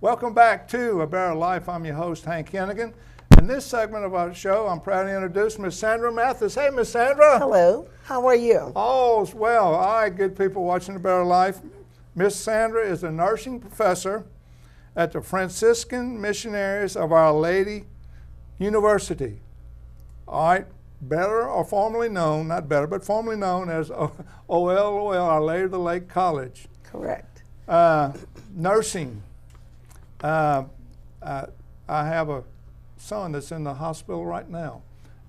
Welcome back to A Better Life. I'm your host, Hank Hennigan. In this segment of our show, I'm proud to introduce Miss Sandra Mathis. Hey, Miss Sandra. Hello. How are you? All's well. All right, good people watching A Better Life. Miss Sandra is a nursing professor at the Franciscan Missionaries of Our Lady University. All right, better or formerly known, not better, but formerly known as OLOL, Our Lady of the Lake College. Correct. Nursing. I have a son that's in the hospital right now,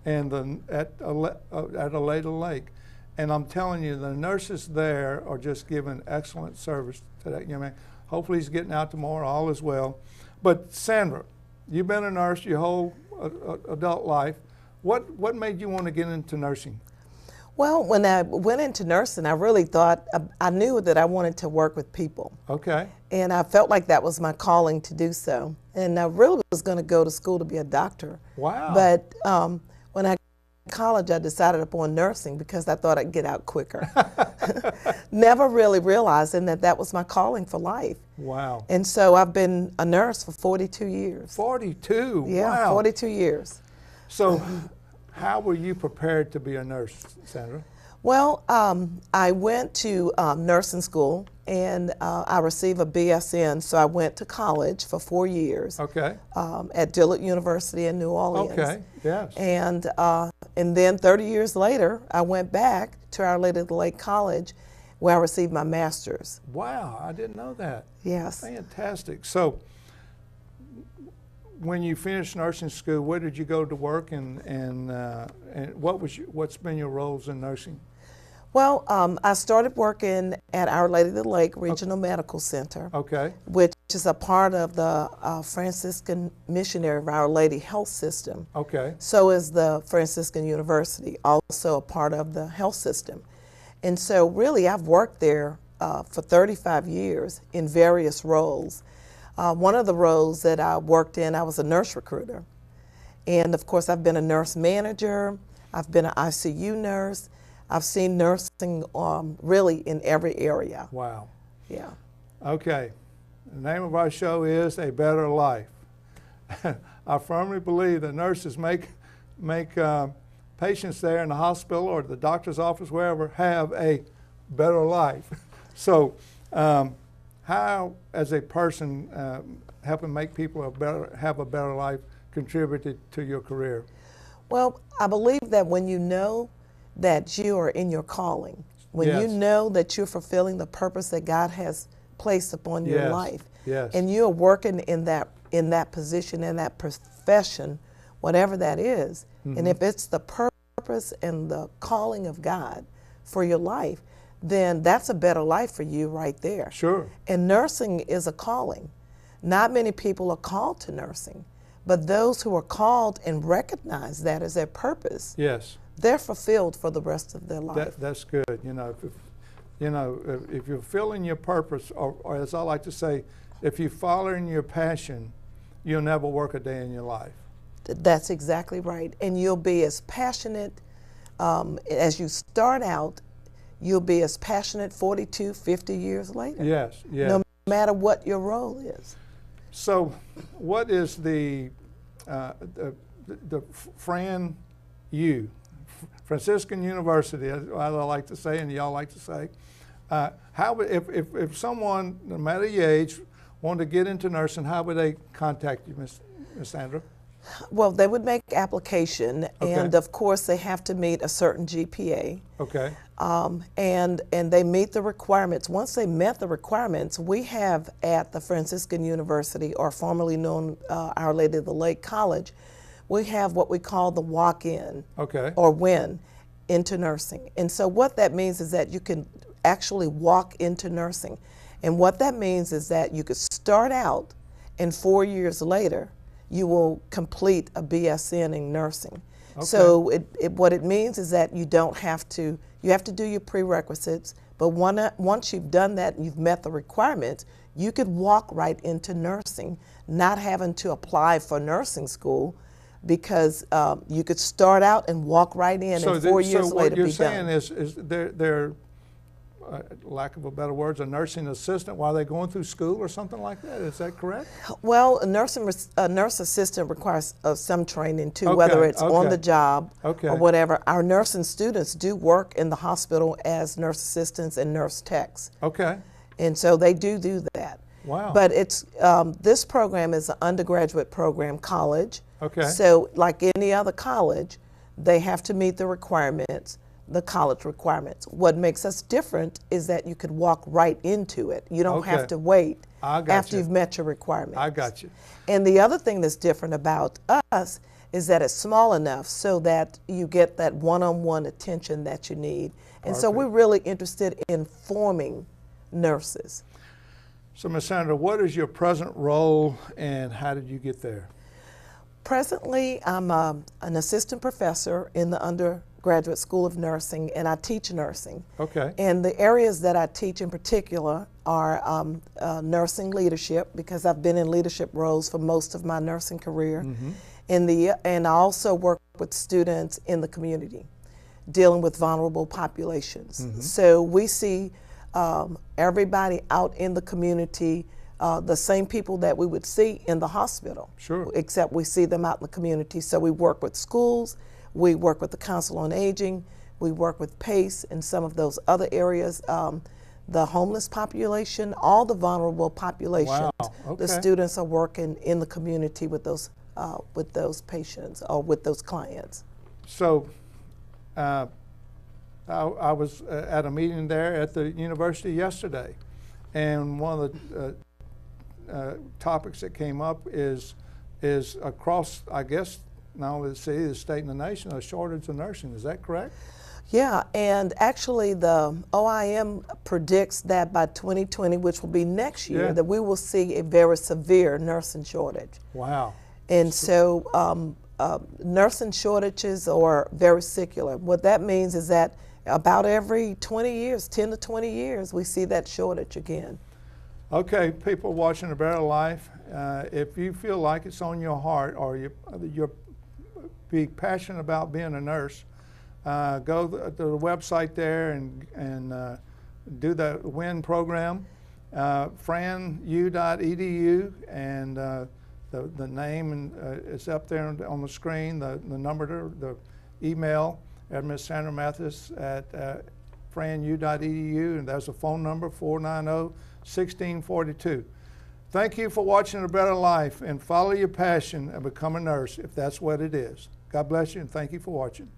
and at a Lady Lake, and I'm telling you, the nurses there are just giving excellent service to that young man. Hopefully, he's getting out tomorrow. All is well. But Sandra, you've been a nurse your whole adult life. What made you want to get into nursing? Well, when I went into nursing, I really thought, I knew that I wanted to work with people. Okay. And I felt like that was my calling to do so. And I really was going to go to school to be a doctor. Wow. But when I got to college, I decided upon nursing because I thought I'd get out quicker. Never really realizing that that was my calling for life. Wow. And so I've been a nurse for 42 years. 42? Yeah, Wow. 42 years. So how were you prepared to be a nurse, Sandra? Well, I went to nursing school, and I received a BSN, so I went to college for 4 years. Okay. At Dillard University in New Orleans. Okay, yes. And then 30 years later, I went back to Our Lady of the Lake College, where I received my master's. Wow, I didn't know that. Yes. Fantastic. So when you finished nursing school, where did you go to work, and what's been your roles in nursing? Well, I started working at Our Lady of the Lake Regional Medical Center, Okay. which is a part of the Franciscan Missionary of Our Lady Health System. Okay. So is the Franciscan University, also a part of the health system. And so really I've worked there for 35 years in various roles. One of the roles that I worked in, I was a nurse recruiter. And of course I've been a nurse manager, I've been an ICU nurse, I've seen nursing really in every area. Wow. Yeah. Okay. The name of our show is A Better Life. I firmly believe that nurses make patients there in the hospital or the doctor's office, wherever, have a better life. So how, as a person, helping make people have a better life contributed to your career? Well, I believe that when you know that you are in your calling, when Yes. you know that you're fulfilling the purpose that God has placed upon your Yes. life, Yes. and you're working in that position, in that profession, whatever that is, and if it's the purpose and the calling of God for your life, then that's a better life for you right there. Sure. And nursing is a calling. Not many people are called to nursing, but those who are called and recognize that as their purpose, Yes. they're fulfilled for the rest of their life. That's good. If you're filling your purpose, or as I like to say, if you're following your passion, you'll never work a day in your life. That's exactly right. And you'll be as passionate as you start out, you'll be as passionate 42, 50 years later. Yes, yes. No matter what your role is. So what is the Franciscan University, as I like to say, and y'all like to say, how if someone, no matter the age, wanted to get into nursing, how would they contact you, Miss Sandra? Well, they would make application, Okay. and of course they have to meet a certain GPA. Okay. And they meet the requirements. Once they met the requirements, we have at the Franciscan University, or formerly known Our Lady of the Lake College, we have what we call the walk-in, Okay. or WIN, into nursing. And so what that means is that you can actually walk into nursing. And what that means is that you could start out, and 4 years later, you will complete a BSN in nursing. Okay. So what it means is that you don't have to, you have to do your prerequisites, but once you've done that and you've met the requirements, you could walk right into nursing, not having to apply for nursing school, because you could start out and walk right in, and 4 years later be done. So what you're saying is there lack of a better words, a nursing assistant while they're going through school or something like that. Is that correct? Well, a nurse assistant requires some training too, Okay, whether it's on okay. the job Okay. or whatever. Our nursing students do work in the hospital as nurse assistants and nurse techs, Okay. and so they do that. Wow. But it's this program is an undergraduate program, college. Okay. So like any other college, they have to meet the requirements, the college requirements. What makes us different is that you could walk right into it. You don't Okay. have to wait I got after you. you've met your requirements. I got you. And the other thing that's different about us is that it's small enough so that you get that one-on-one attention that you need. And so Perfect. we're really interested in forming nurses. So, Ms. Sandra, what is your present role and how did you get there? Presently, I'm an assistant professor in the undergraduate school of nursing, and I teach nursing. Okay. And the areas that I teach in particular are nursing leadership, because I've been in leadership roles for most of my nursing career. And I also work with students in the community, dealing with vulnerable populations. So we see everybody out in the community, the same people that we would see in the hospital. Sure. Except we see them out in the community. So we work with schools, we work with the Council on Aging, we work with PACE and some of those other areas, the homeless population, all the vulnerable populations. Wow. Okay. The students are working in the community with those patients or with those clients. So, I was at a meeting there at the university yesterday, and one of the topics that came up is across, I guess, not only the city, the state, and the nation, a shortage of nursing. Is that correct? Yeah, and actually the OIM predicts that by 2020, which will be next year, Yeah. that we will see a very severe nursing shortage. Wow. And so nursing shortages are very secular. What that means is that about every 20 years, 10 to 20 years, we see that shortage again. Okay, people watching A Better Life, if you feel like it's on your heart or you're be passionate about being a nurse, go to the website there and do the WIN program, franu.edu, and the name is up there on the screen, the number, the email at Ms. Sandra Mathis at franu.edu, and there's a phone number, 490-1642. Thank you for watching A Better Life, and follow your passion and become a nurse if that's what it is. God bless you, and thank you for watching.